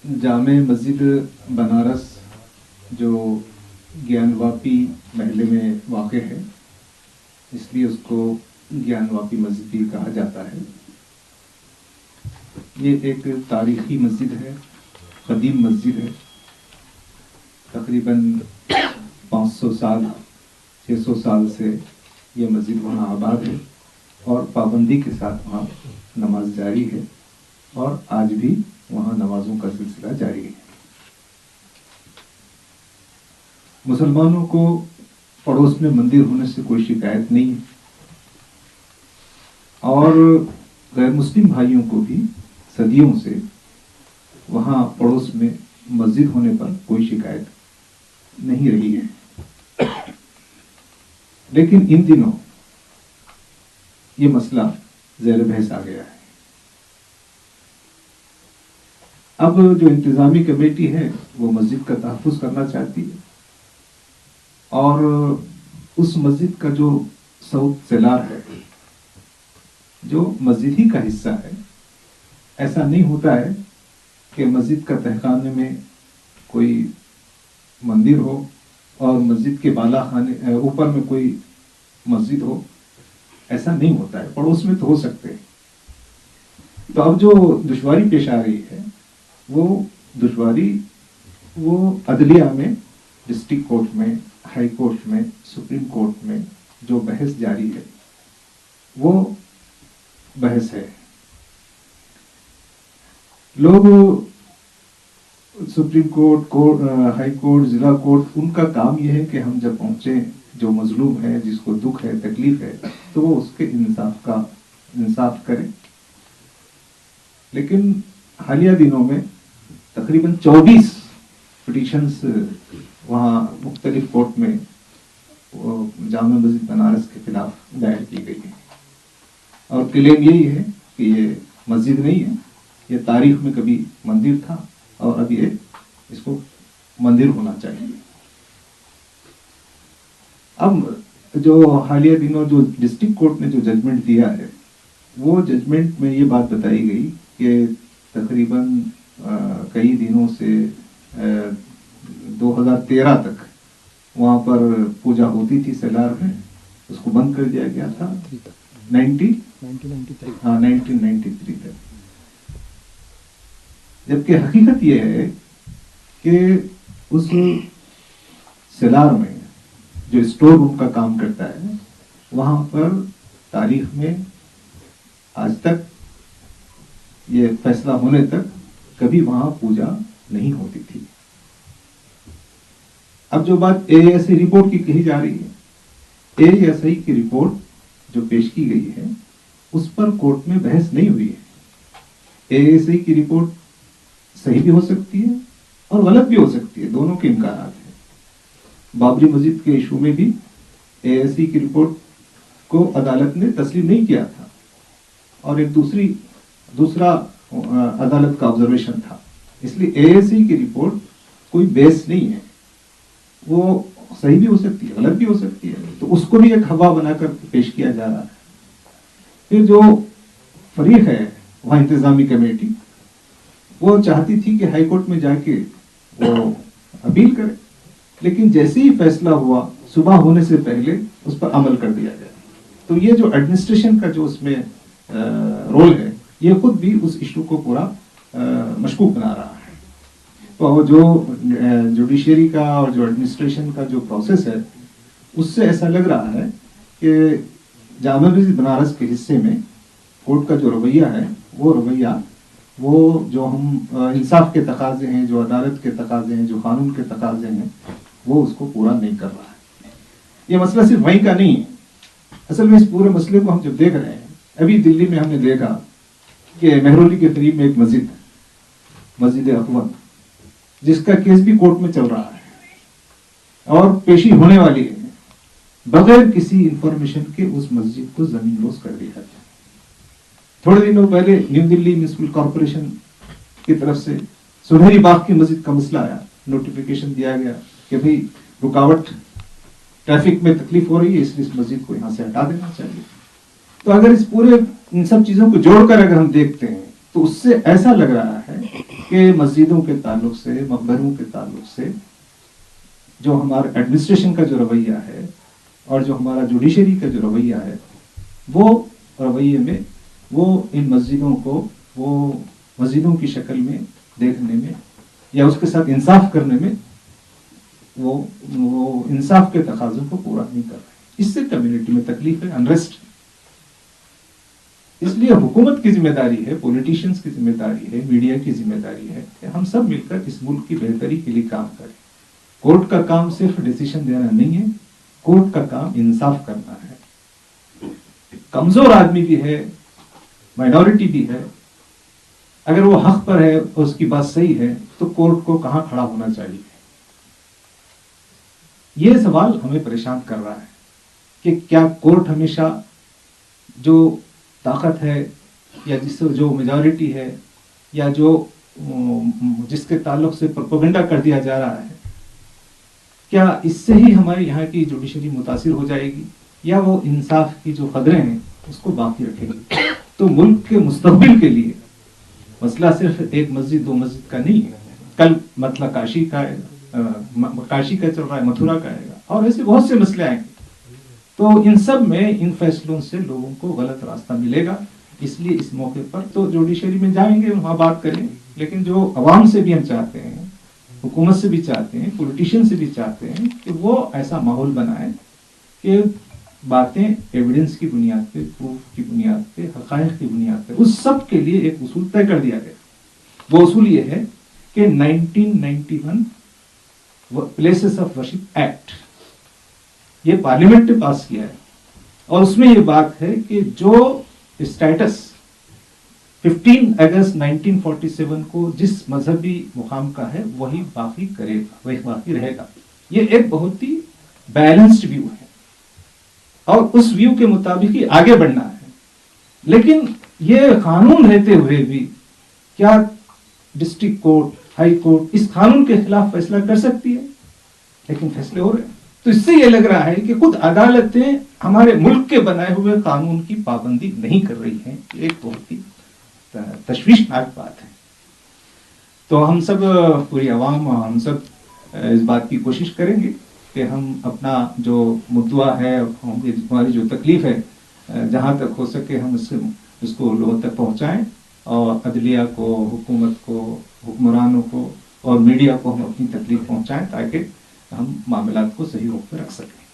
جامع مسجد بنارس جو گیان واپی محلے میں واقع ہے، اس لیے اس کو گیان واپی مسجد بھی کہا جاتا ہے۔ یہ ایک تاریخی مسجد ہے، قدیم مسجد ہے، تقریباً 500 سال 600 سال سے یہ مسجد وہاں آباد ہے اور پابندی کے ساتھ وہاں نماز جاری ہے، اور آج بھی وہاں نمازوں کا سلسلہ جاری ہے۔ مسلمانوں کو پڑوس میں مندر ہونے سے کوئی شکایت نہیں ہے، اور غیر مسلم بھائیوں کو بھی صدیوں سے وہاں پڑوس میں مسجد ہونے پر کوئی شکایت نہیں رہی ہے۔ لیکن ان دنوں یہ مسئلہ زیر بحث آ گیا ہے۔ اب جو انتظامی کمیٹی ہے وہ مسجد کا تحفظ کرنا چاہتی ہے، اور اس مسجد کا جو ساؤتھ سیلار ہے، جو مسجد ہی کا حصہ ہے، ایسا نہیں ہوتا ہے کہ مسجد کا تہخانے میں کوئی مندر ہو اور مسجد کے بالا خانے اوپر میں کوئی مسجد ہو، ایسا نہیں ہوتا ہے۔ پڑوس میں تو ہو سکتے ہیں۔ تو اب جو دشواری پیش آ رہی ہے وہ دشواری وہ عدلیہ میں، ڈسٹرکٹ کورٹ میں، ہائی کورٹ میں، سپریم کورٹ میں جو بحث جاری ہے وہ بحث ہے۔ لوگ سپریم کورٹ، ہائی کورٹ، ضلع کورٹ، ان کا کام یہ ہے کہ ہم جب پہنچے، جو مظلوم ہے، جس کو دکھ ہے، تکلیف ہے، تو وہ اس کے انصاف کریں۔ لیکن حالیہ دنوں میں تقریباً 24 پٹیشنز وہاں مختلف کورٹ میں جامع مسجد بنارس کے خلاف دائر کی گئی ہے، اور کلیم یہی ہے کہ یہ مسجد نہیں ہے، یہ تاریخ میں کبھی مندر تھا، اور اب یہ اس کو مندر ہونا چاہیے۔ اب جو حالیہ دنوں جو ڈسٹرکٹ کورٹ نے جو ججمنٹ دیا ہے، وہ ججمنٹ میں یہ بات بتائی گئی کہ تقریباً کئی دنوں سے 2013 تک وہاں پر پوجا ہوتی تھی سیلار میں، اس کو بند کر دیا گیا تھا 1993 تک۔ جبکہ حقیقت یہ ہے کہ اس سیلار میں جو اسٹور روم کا کام کرتا ہے، وہاں پر تاریخ میں آج تک یہ فیصلہ ہونے تک کبھی وہاں پوجا نہیں ہوتی تھی۔ اب جو بات اے ایس آئی رپورٹ کی کہی جا رہی ہے، اے ایس آئی کی رپورٹ جو پیش کی گئی ہے اس پر کورٹ میں بحث نہیں ہوئی ہے۔ اے ایس آئی کی رپورٹ صحیح بھی ہو سکتی ہے اور غلط بھی ہو سکتی ہے، دونوں کے امکانات ہیں۔ بابری مسجد کے ایشو میں بھی اے ایس آئی کی رپورٹ کو عدالت نے تسلیم نہیں کیا تھا، اور ایک دوسرا عدالت کا آبزرویشن تھا، اس لیے اے ایس آئی کی رپورٹ کوئی بیس نہیں ہے، وہ صحیح بھی ہو سکتی ہے، غلط بھی ہو سکتی ہے، تو اس کو بھی ایک ہوا بنا کر پیش کیا جا رہا ہے۔ پھر جو فریق ہے وہاں انتظامی کمیٹی، وہ چاہتی تھی کہ ہائی کورٹ میں جا کے وہ اپیل کرے، لیکن جیسے ہی فیصلہ ہوا صبح ہونے سے پہلے اس پر عمل کر دیا گیا۔ تو یہ جو ایڈمنسٹریشن کا جو اس میں رول ہے، یہ خود بھی اس ایشو کو پورا مشکوک بنا رہا ہے۔ تو جو جوڈیشری کا اور جو ایڈمنسٹریشن کا جو پروسیس ہے، اس سے ایسا لگ رہا ہے کہ جامع مسجد بنارس کے حصے میں کورٹ کا جو رویہ ہے، وہ رویہ وہ جو ہم انصاف کے تقاضے ہیں، جو عدالت کے تقاضے ہیں، جو قانون کے تقاضے ہیں، وہ اس کو پورا نہیں کر رہا ہے۔ یہ مسئلہ صرف وہیں کا نہیں ہے، اصل میں اس پورے مسئلے کو ہم جب دیکھ رہے ہیں، ابھی دلی میں ہم نے دیکھا کہ مہرولی کے قریب میں ایک مسجد اخوان، جس کا کیس بھی کورٹ میں چل رہا ہے اور پیشی ہونے والی ہے، بغیر کسی انفارمیشن کے اس مسجد کو زمین لوز کر دیا گیا۔ تھوڑے دنوں پہلے نیو دلی میونسپل کارپوریشن کی طرف سے سنہری باغ کی مسجد کا مسئلہ آیا، نوٹیفیکیشن دیا گیا کہ بھئی رکاوٹ، ٹریفک میں تکلیف ہو رہی ہے، اس لیے اس مسجد کو یہاں سے ہٹا دینا چاہیے۔ تو اگر اس پورے ان سب چیزوں کو جوڑ کر اگر ہم دیکھتے ہیں تو اس سے ایسا لگ رہا ہے کہ مسجدوں کے تعلق سے، مقبروں کے تعلق سے جو ہمارا ایڈمنسٹریشن کا جو رویہ ہے اور جو ہمارا جوڈیشری کا جو رویہ ہے، وہ رویے میں وہ ان مسجدوں کو وہ مسجدوں کی شکل میں دیکھنے میں یا اس کے ساتھ انصاف کرنے میں وہ انصاف کے تقاضوں کو پورا نہیں کر رہے. اس سے کمیونٹی میں تکلیف ہے، انریسٹ. اس لیے حکومت کی ذمہ داری ہے، پولیٹیشینز کی ذمہ داری ہے، میڈیا کی ذمہ داری ہے کہ ہم سب مل کر اس ملک کی بہتری کے لیے کام کریں. کورٹ کا کام صرف ڈیسیشن دینا نہیں ہے، کورٹ کا کام انصاف کرنا ہے. کمزور آدمی بھی ہے، مائنورٹی بھی ہے، اگر وہ حق پر ہے اور اس کی بات صحیح ہے تو کورٹ کو کہاں کھڑا ہونا چاہیے. یہ سوال ہمیں پریشان کر رہا ہے کہ کیا کورٹ ہمیشہ جو طاقت ہے یا جو میجورٹی ہے یا جس کے تعلق سے پروپیگنڈا کر دیا جا رہا ہے، کیا اس سے ہی ہمارے یہاں کی جوڈیشری متاثر ہو جائے گی یا وہ انصاف کی جو قدریں ہیں اس کو باقی رکھے گی. تو ملک کے مستقبل کے لیے مسئلہ صرف ایک مسجد دو مسجد کا نہیں ہے. کل مسئلہ کاشی کا چل رہا ہے، متھرا کا آئے گا اور ایسے بہت سے مسئلے آئیں گے. تو ان سب میں ان فیصلوں سے لوگوں کو غلط راستہ ملے گا. اس لیے اس موقع پر تو جوڈیشری میں جائیں گے، وہاں بات کریں گے، لیکن جو عوام سے بھی ہم چاہتے ہیں، حکومت سے بھی چاہتے ہیں، پولیٹیشین سے بھی چاہتے ہیں کہ وہ ایسا ماحول بنائیں کہ باتیں ایویڈنس کی بنیاد پہ، پروف کی بنیاد پہ، حقائق کی بنیاد پہ، اس سب کے لیے ایک اصول طے کر دیا گیا. وہ اصول یہ ہے کہ 1991 پلیسز آف ورشپ ایکٹ یہ پارلیمنٹ نے پاس کیا ہے اور اس میں یہ بات ہے کہ جو اسٹیٹس 15 اگست 1947 کو جس مذہبی مقام کا ہے وہی باقی کرے گا، وہی باقی رہے گا. یہ ایک بہت ہی بیلنسڈ ویو ہے اور اس ویو کے مطابق ہی آگے بڑھنا ہے. لیکن یہ قانون رہتے ہوئے بھی کیا ڈسٹرکٹ کورٹ، ہائی کورٹ اس قانون کے خلاف فیصلہ کر سکتی ہے؟ لیکن فیصلے ہو رہے ہیں. تو اس سے یہ لگ رہا ہے کہ خود عدالتیں ہمارے ملک کے بنائے ہوئے قانون کی پابندی نہیں کر رہی ہیں. ایک بہت ہی تشویشناک بات ہے. تو ہم سب پوری عوام ہم سب اس بات کی کوشش کریں گے کہ ہم اپنا جو مدعا ہے، ہماری جو تکلیف ہے، جہاں تک ہو سکے ہم اس کو لوگوں تک پہنچائیں اور عدلیہ کو، حکومت کو، حکمرانوں کو اور میڈیا کو ہم اپنی تکلیف پہنچائیں تاکہ ہم معاملات کو صحیح روپ پہ رکھ سکیں.